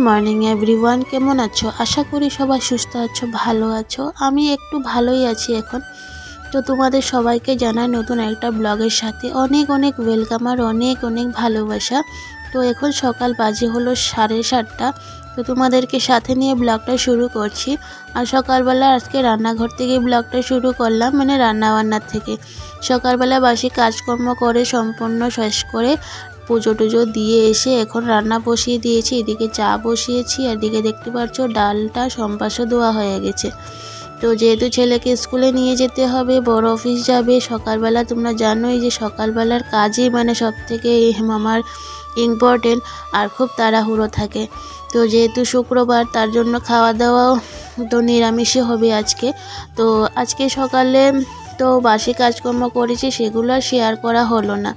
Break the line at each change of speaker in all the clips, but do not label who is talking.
Morning everyone, কেমন আছো? আশা করি সবাই সুস্থ আছো, ভালো আছো। আমি একটু ভালোই আছি এখন। তো তোমাদের সবাইকে জানাই নতুন একটা ব্লগের সাথে অনেক অনেক ওয়েলকাম আর অনেক অনেক ভালোবাসা। তো এখন সকাল বাজে হলো 7:30। তো তোমাদেরকে সাথে নিয়ে ব্লগটা শুরু করছি। আর সকালবেলা আজকে রান্নাঘর থেকে ব্লগটা শুরু করলাম, মানে রান্নাবান্নার থেকে। সকালবেলা বাসি কাজকর্ম করে সম্পূর্ণ শেষ করে পুজো টুজো দিয়ে এসে এখন রান্না বসিয়ে দিয়েছি। এদিকে চা বসিয়েছি, এদিকে দেখতে পাচ্ছ ডালটা সম্পাসও দেওয়া হয়ে গেছে। তো যেহেতু ছেলেকে স্কুলে নিয়ে যেতে হবে, বড় অফিস যাবে সকালবেলা, তোমরা জানোই যে সকালবেলার কাজই মানে সব থেকে আমার ইম্পর্টেন্ট আর খুব তাড়াহুড়ো থাকে। তো যেহেতু শুক্রবার, তার জন্য খাওয়া দাওয়াও তো নিরামিষই হবে আজকে। তো আজকে সকালে তো বাসি কাজকর্ম করেছি, সেগুলো আর শেয়ার করা হলো না।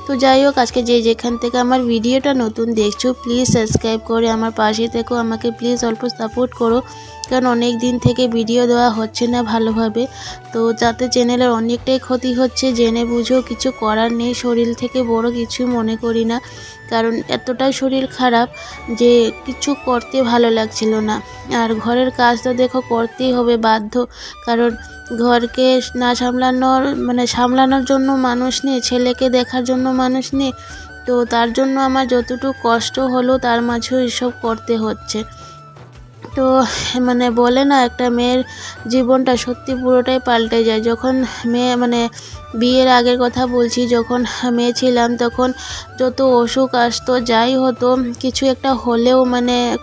তো যাই হোক, আজকে যেখান থেকে আমার ভিডিওটা নতুন দেখছো, প্লিজ সাবস্ক্রাইব করে আমার পাশে থেকো, আমাকে প্লিজ অল্প সাপোর্ট করো, কারণ অনেক দিন থেকে ভিডিও দেওয়া হচ্ছে না ভালোভাবে। তো যাতে চ্যানেলের অনেকটাই ক্ষতি হচ্ছে, জেনে বুঝেও কিছু করার নেই। শরীর থেকে বড় কিছু মনে করি না, কারণ এতটাই শরীর খারাপ যে কিছু করতে ভালো লাগছিল না। আর ঘরের কাজ তো দেখো করতেই হবে বাধ্য, কারণ ঘরকে না সামলানোর জন্য মানুষ নেই, ছেলেকে দেখার জন্য মানুষ নেই। তো তার জন্য আমার যতটুকু কষ্ট হলো তার মাঝেও এসব করতে হচ্ছে। তো বলে না, একটা মেয়ের জীবনটা সত্যি পুরোটাই পাল্টে যায় যখন বিয়ের আগের কথা বলছি, যখন মেয়ে ছিলাম তখন যত অসুখ আসতো, যাই হতো, কিছু একটা হলেও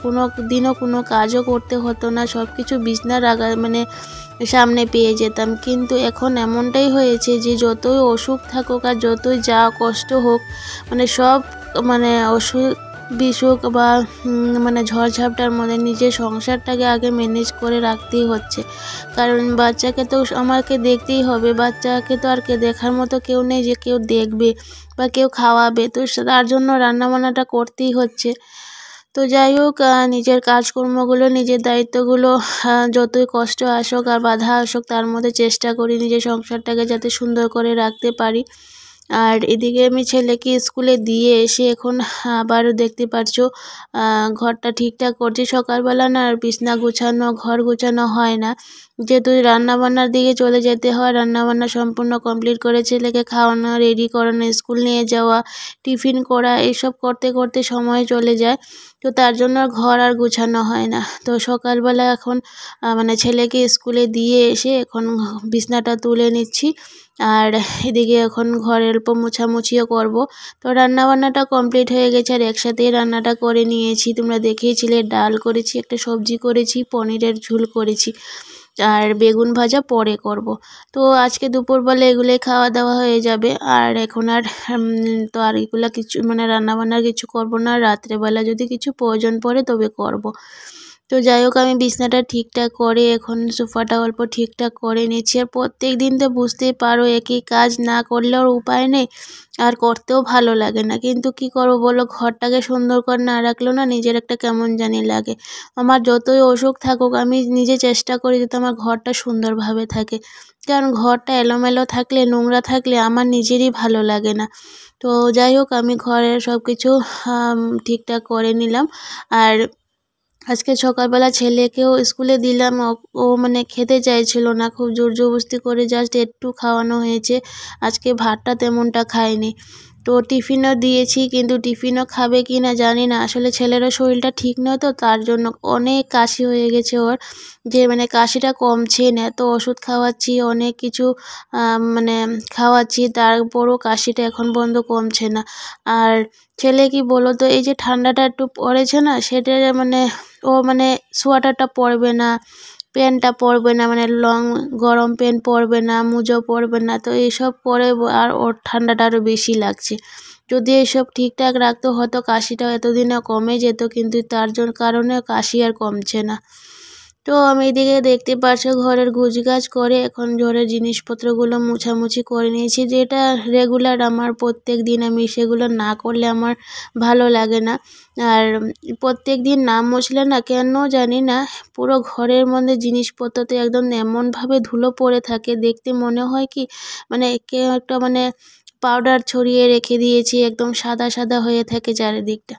কোনো দিনও কোনো কাজও করতে হতো না, সব কিছু বিছনার সামনে পেয়ে যেতাম। কিন্তু এখন এমনটাই হয়েছে যে যতই অসুখ থাকুক আর যতই যা কষ্ট হোক, সব অসুখ বিসুখ বা ঝড়ঝাপটার মধ্যে নিজের সংসারটাকে আগে ম্যানেজ করে রাখতেই হচ্ছে। কারণ বাচ্চাকে তো আমাকে দেখতেই হবে, বাচ্চাকে তো আর দেখার মতো কেউ নেই যে কেউ দেখবে বা কেউ খাওয়াবে। তো তার জন্য রান্নাবান্নাটা করতেই হচ্ছে। তো যাই হোক, নিজের কাজকর্মগুলো, নিজের দায়িত্বগুলো যতই কষ্ট আসুক আর বাধা আসুক, তার মধ্যে চেষ্টা করি নিজের সংসারটাকে যাতে সুন্দর করে রাখতে পারি। আর এদিকে আমি ছেলেকে স্কুলে দিয়ে এসে এখন আবারও দেখতে পাচ্ছ ঘরটা ঠিকঠাক করছি। সকালবেলা না আর বিছনা গুছানো, ঘর গুছানো হয় না, যেহেতু রান্নাবান্নার দিকে চলে যেতে হয়। রান্নাবান্না সম্পূর্ণ কমপ্লিট করে ছেলেকে খাওয়ানো, রেডি করানো, স্কুল নিয়ে যাওয়া, টিফিন করা, এইসব করতে করতে সময় চলে যায়। তো তার জন্য ঘর আর গুছানো হয় না। তো সকালবেলা এখন ছেলেকে স্কুলে দিয়ে এসে এখন বিছনাটা তুলে নিচ্ছি। আর এদিকে এখন ঘরে অল্প মোছামুছিও করব। তো রান্নাবান্নাটা কমপ্লিট হয়ে গেছে আর একসাথেই রান্নাটা করে নিয়েছি। তোমরা দেখেইছিলে, ডাল করেছি, একটা সবজি করেছি, পনিরের ঝোল করেছি, আর বেগুন ভাজা পরে করব। তো আজকে দুপুরবেলা এগুলোই খাওয়া দাওয়া হয়ে যাবে। আর এখন আর তো আর এগুলো কিছু রান্নাবান্নার কিছু করব না। রাত্রেবেলা যদি কিছু প্রয়োজন পড়ে তবে করব। তো যাই হোক, আমি বিছনাটা ঠিকঠাক করে এখন সোফাটা অল্প ঠিকঠাক করে নিচ্ছি। আর প্রত্যেক দিন তো বুঝতেই পারো, একই কাজ না করলেও উপায় নেই, আর করতেও ভালো লাগে না। কিন্তু কি করবো বলো, ঘরটাকে সুন্দর করে না রাখলেও না নিজের একটা কেমন জানি লাগে। আমার যতই অসুখ থাকুক, আমি নিজে চেষ্টা করি যাতে আমার ঘরটা সুন্দরভাবে থাকে, কারণ ঘরটা এলোমেলো থাকলে, নোংরা থাকলে আমার নিজেরই ভালো লাগে না। তো যাই হোক, আমি ঘরের সব কিছু ঠিকঠাক করে নিলাম। আর আজকে সকালবেলা ছেলেকেও স্কুলে দিলাম। ও খেতে চাইছিল না, খুব জোর জবরদস্তি করে জাস্ট একটু খাওয়ানো হয়েছে। আজকে ভাতটা তেমনটা খায়নি। তো টিফিনও দিয়েছি, কিন্তু টিফিনও খাবে কি না জানি না। আসলে ছেলেরও শরীরটা ঠিক নয়, তো তার জন্য অনেক কাশি হয়ে গেছে ওর, যে কাশিটা কমছে না। এত ওষুধ খাওয়াচ্ছি, অনেক কিছু খাওয়াচ্ছি, তারপরও কাশিটা এখন পর্যন্ত কমছে না। আর ছেলে কি বলো তো, এই যে ঠান্ডাটা একটু পড়েছে না, সেটা ও সোয়েটারটা পরবে না, প্যান্টটা পরবে না, লং গরম প্যান্ট পরবে না, মোজা পরবে না। তো এইসব করে আর ওর ঠান্ডাটা আরও বেশি লাগছে। যদি এইসব ঠিকঠাক রাখতো হয়তো কাশিটাও এতদিনে কমে যেত, কিন্তু তার কারণে কাশি আর কমছে না। তো আমি এদিকে দেখতে পাচ্ছি ঘরের গুছগাছ করে এখন ঘরের জিনিসপত্রগুলো মুছামুছি করে নিয়েছি, যেটা রেগুলার আমার প্রত্যেক দিন, আমি সেগুলো না করলে আমার ভালো লাগে না। আর প্রত্যেক দিন না মুছলে না, কেন জানি না, পুরো ঘরের মধ্যে জিনিসপত্রতে একদম এমনভাবে ধুলো পড়ে থাকে, দেখতে মনে হয় কি কেউ একটা পাউডার ছড়িয়ে রেখে দিয়েছি, একদম সাদা সাদা হয়ে থাকে চারিদিকটা।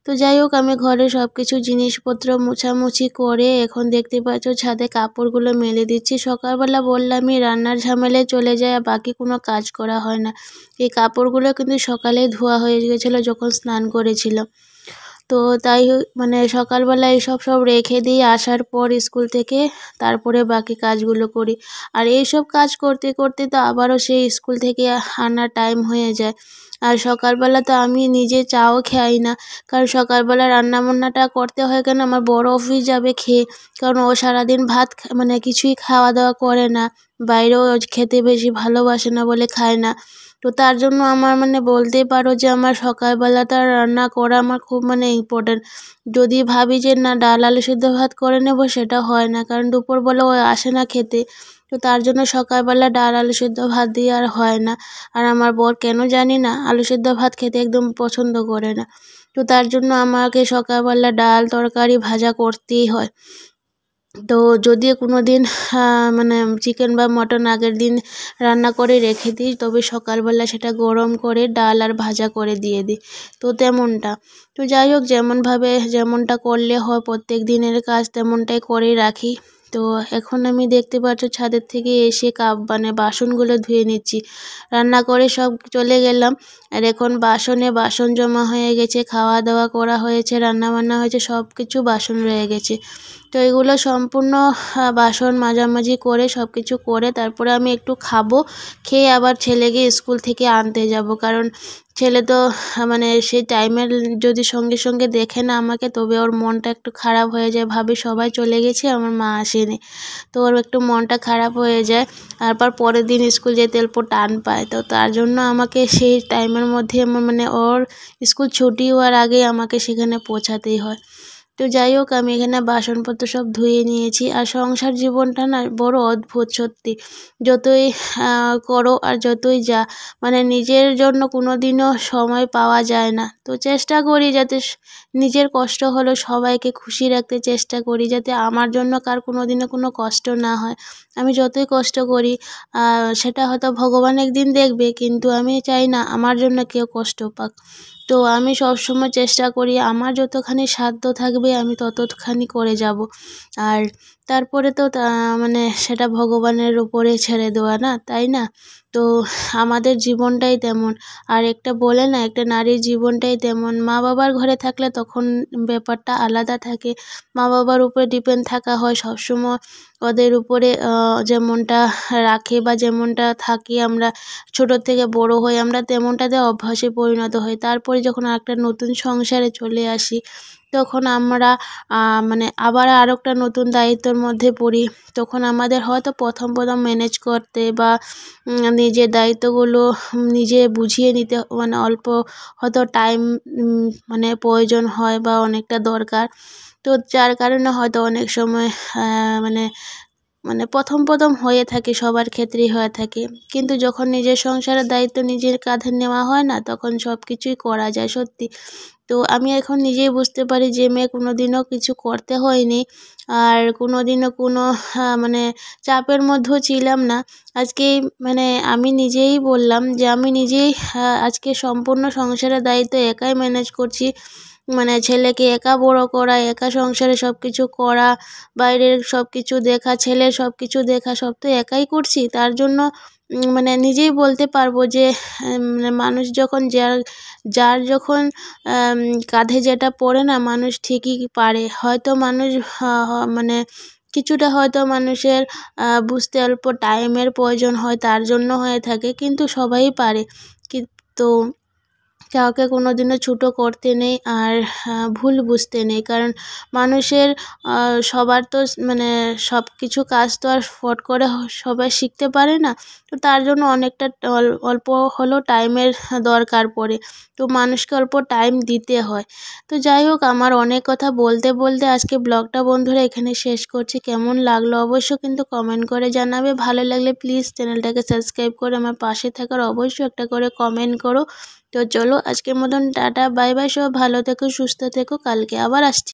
তো যাই হোক, আমি ঘরে সব কিছু জিনিসপত্র মোছামুছি করে এখন দেখতে পাচ্ছ ছাদে কাপড়গুলো মেলে দিচ্ছি। সকালবেলা বললামই রান্নার ঝামেলায় চলে যায় আর বাকি কোনো কাজ করা হয় না। এই কাপড়গুলো কিন্তু সকালেই ধোয়া হয়ে গেছিলো যখন স্নান করেছিলাম। তো তাই মানে সকালবেলা এইসব সব রেখে দিয়ে আসার পর স্কুল থেকে তারপরে বাকি কাজগুলো করি। আর এইসব কাজ করতে করতে তো আবারও সেই স্কুল থেকে আনার টাইম হয়ে যায়। আর সকালবেলা তো আমি নিজে চাও খাই না, কারণ সকালবেলা রান্নাবান্নাটা করতে হয় কেন, আমার বড় অফিস যাবে খেয়ে, কারণ ও সারাদিন ভাত মানে কিছুই খাওয়া দাওয়া করে না, বাইরেও খেতে বেশি ভালোবাসে না বলে খায় না। তো তার জন্য আমার মানে বলতেই পারো যে আমার সকালবেলাটা রান্না করা আমার খুব মানে ইম্পর্টেন্ট। যদি ভাবি যে না ডাল আলু সেদ্ধ ভাত করে নেব, সেটা হয় না, কারণ দুপুরবেলা ও আসে না খেতে। তো তার জন্য সকালবেলা ডাল আলু সেদ্ধ ভাত দিয়ে আর হয় না। আর আমার বর কেন জানি না আলু সেদ্ধ ভাত খেতে একদম পছন্দ করে না। তো তার জন্য আমাকে সকালবেলা ডাল তরকারি ভাজা করতেই হয়। তো যদি কোনো দিন মানে চিকেন বা মটন আগের দিন রান্না করে রেখে দিই, তবে সকালবেলা সেটা গরম করে ডাল আর ভাজা করে দিয়ে দিই। তো তেমনটা। তো যাই হোক, যেমনটা করলে হয় প্রত্যেক দিনের কাজ তেমনটাই করে রাখি। তো এখন আমি দেখতে পাচ্ছ ছাদের থেকে এসে মানে বাসনগুলো ধুয়ে নিচ্ছি। রান্না করে সব চলে গেলাম, আর এখন বাসন জমা হয়ে গেছে, খাওয়া দাওয়া করা হয়েছে, রান্না বান্না হয়েছে, সব কিছু বাসন রয়ে গেছে। তো এগুলো সম্পূর্ণ বাসন মাজামাজি করে সব কিছু করে তারপরে আমি একটু খাবো, খেয়ে আবার ছেলেকে স্কুল থেকে আনতে যাব, কারণ ছেলে তো মানে সেই টাইমের যদি সঙ্গে সঙ্গে দেখে না আমাকে, তবে ওর মনটা একটু খারাপ হয়ে যায়, ভাবে সবাই চলে গেছে আমার মা আসেনি। তো ওর একটু মনটা খারাপ হয়ে যায়, তারপর পরের দিন স্কুল যেতে অল্প টান পায়। তো তার জন্য আমাকে সেই টাইমের মধ্যে আমার মানে ওর স্কুল ছুটি হওয়ার আগেই আমাকে সেখানে পৌঁছাতেই হয়। তো যাই হোক, আমি এখানে বাসনপত্র সব ধুয়ে নিয়েছি। আর সংসার জীবনটা না বড় অদ্ভুত সত্যি। যতই করো আর যতই যা, মানে নিজের জন্য কোনো দিনও সময় পাওয়া যায় না। তো চেষ্টা করি যাতে নিজের কষ্ট হলেও সবাইকে খুশি রাখতে চেষ্টা করি, যাতে আমার জন্য কার কোনো দিনও কোনো কষ্ট না হয়। আমি যতই কষ্ট করি সেটা হয়তো ভগবান একদিন দেখবে, কিন্তু আমি চাই না আমার জন্য কেউ কষ্ট পাক। তো আমি সবসময় চেষ্টা করি আমার যতখানি সাধ্য থাকবে আমি ততখানি করে যাব। আর তারপরে তো মানে সেটা ভগবানের উপরে ছেড়ে দেওয়া, না তাই না? তো আমাদের জীবনটাই তেমন। আর একটা বলে না, একটা নারীর জীবনটাই তেমন। মা বাবার ঘরে থাকলে তখন ব্যাপারটা আলাদা থাকে। মা বাবার উপরে ডিপেন্ড থাকা হয় সবসময়, ওদের উপরে যেমনটা রাখে বা যেমনটা থাকি আমরা, ছোটোর থেকে বড় হই আমরা, তেমনটাতে অভ্যাসে পরিণত হই। তারপরে যখন একটা নতুন সংসারে চলে আসি, তখন আমরা মানে আবার আরও একটা নতুন দায়িত্বর মধ্যে পড়ি। তখন আমাদের হয়তো প্রথম ম্যানেজ করতে বা নিজের দায়িত্বগুলো নিজে বুঝিয়ে নিতে মানে অল্প হয়তো টাইম মানে প্রয়োজন হয় বা অনেকটা দরকার। তো যার কারণে হয়তো অনেক সময় মানে মানে প্রথম হয়ে থাকে, সবার ক্ষেত্রেই হয়ে থাকে। কিন্তু যখন নিজের সংসারের দায়িত্ব নিজের কাঁধে নেওয়া হয় না, তখন সব কিছুই করা যায় সত্যি। তো আমি এখন নিজেই বুঝতে পারি যে মেয়ে কোনো দিনও কিছু করতে হয়নি, আর কোনো দিনও কোনো মানে চাপের মধ্যেও ছিলাম না। আজকেই মানে আমি নিজেই বললাম যে আমি নিজেই আজকে সম্পূর্ণ সংসারের দায়িত্ব একাই ম্যানেজ করছি। মানে ছেলেকে একা বড় করা, একা সংসারে সব কিছু করা, বাইরের সব কিছু দেখা, ছেলের সব কিছু দেখা, সব তো একাই করছি। তার জন্য মানে নিজেই বলতে পারবো যে মানে মানুষ যখন যার যখন কাঁধে যেটা পড়ে না, মানুষ ঠিকই পারে। হয়তো মানুষ মানে কিছুটা হয়তো মানুষের বুঝতে অল্প টাইমের প্রয়োজন হয়, তার জন্য হয়ে থাকে, কিন্তু সবাই পারে। তো কাউকে কোনো দিনও ছোটো করতে নেই আর ভুল বুঝতে নেই, কারণ মানুষের সবার তো মানে সব কিছু কাজ তো আর ফট করে সবাই শিখতে পারে না। তো তার জন্য অনেকটা অল্প হলেও টাইমের দরকার পড়ে। তো মানুষকে অল্প টাইম দিতে হয়। তো যাই হোক, আমার অনেক কথা বলতে বলতে আজকে ব্লগটা বন্ধুরা এখানে শেষ করছি। কেমন লাগলো অবশ্য কিন্তু কমেন্ট করে জানাবে। ভালো লাগলে প্লিজ চ্যানেলটাকে সাবস্ক্রাইব করে আমার পাশে থাকার অবশ্যই একটা করে কমেন্ট করো। তো চলো আজকের মতন টাটা, বাই বাই, সব ভালো থেকো, সুস্থ থেকো, কালকে আবার আসছি।